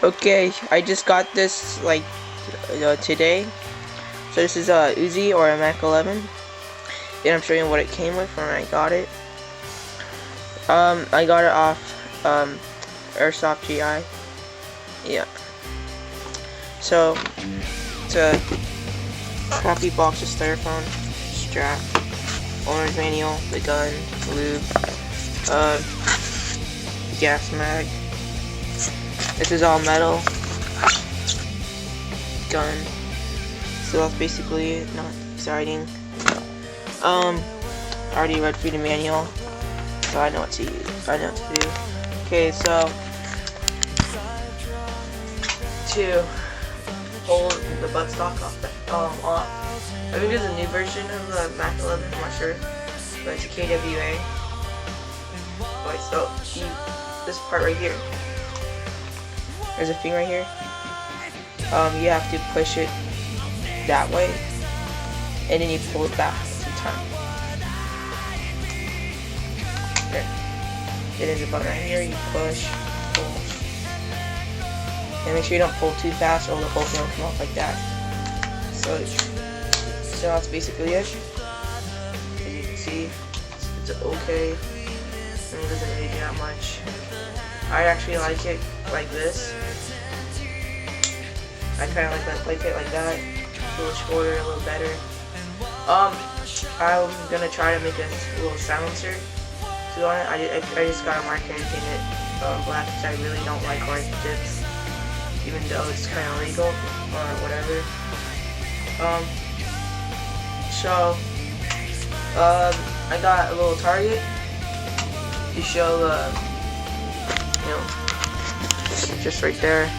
Okay, I just got this like today. So this is a Uzi or a Mac 11, and I'm showing you what it came with when I got it. I got it off airsoft GI. Yeah. So it's a crappy box of styrofoam, strap, owner's manual, the gun, lube, gas mag. This is all metal. Gun. So that's basically it. Not exciting. I already read through the manual, so I know what to use. I know what to do. Okay, so to hold the buttstock off. I think there's a new version of the Mac 11. I'm not sure, but it's a KWA. Wait, so this part right here. There's a thing right here. You have to push it that way, and then you pull it back to time. There. There's a button right here. You push, pull, and make sure you don't pull too fast, or the whole thing will come off like that. So that's basically it. As you can see, it's okay. And it doesn't really do that much. I actually like it like this. I kind of like it like that. A little shorter, a little better. I'm gonna try to make a little silencer to on it. I just got a marker and painted it black because I really don't like orange tips, even though it's kind of legal or whatever. I got a little target to show just right there.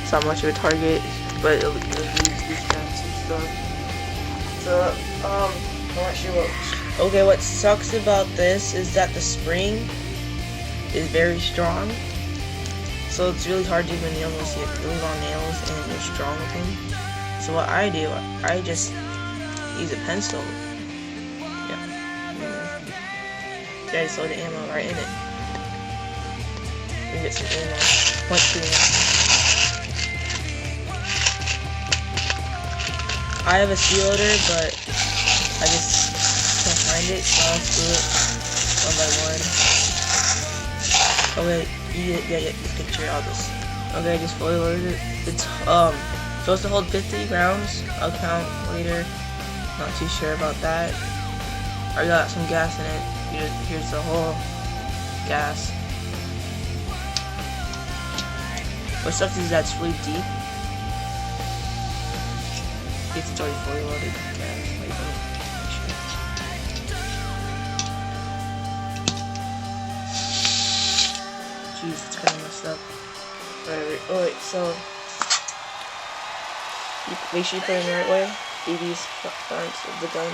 It's not much of a target, but it'll use these guns and stuff. So, I'm not sure what. Okay, what sucks about this is that the spring is very strong, so it's really hard to even nail those. You have really long nails, and you're strong with them. So what I do, I just use a pencil. Yeah, I throw the ammo right in it. We get some ammo. Point to it. I have a steel loader, but I just can't find it, so I'll do it one by one. Okay, yeah, the picture, I'll just. Okay, I just fully loaded it. It's supposed to hold 50 rounds. I'll count later. Not too sure about that. I got some gas in it. Here's the whole gas. What sucks is that it's really deep. It's already fully loaded. Jeez, it's kind of messed up. Alright, so make sure you put it in the right way. BB's fronts of the gun.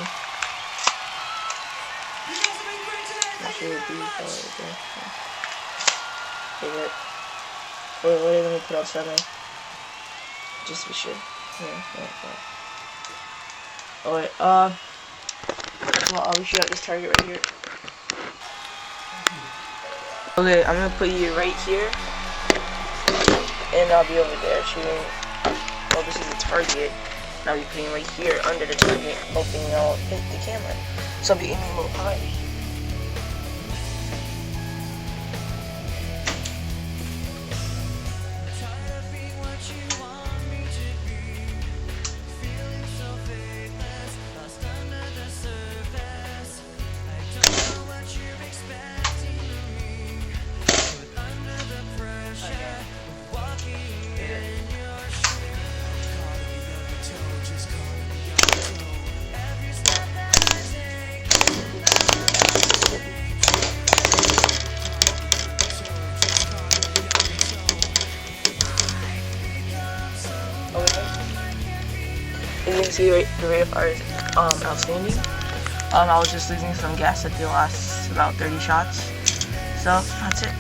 Make sure the BB right there. Okay, wait, let me put outside my. Just to be sure. Yeah. Alright, well, I'll shoot out this target right here. Okay, I'm gonna put you right here, and I'll be over there shooting. Well, this is the target, and I'll be putting right here under the target, hoping I'll hit the camera. So I'll be aiming a little high. As you can see, the rate of fire is outstanding. I was just losing some gas at the last about 30 shots. So that's it.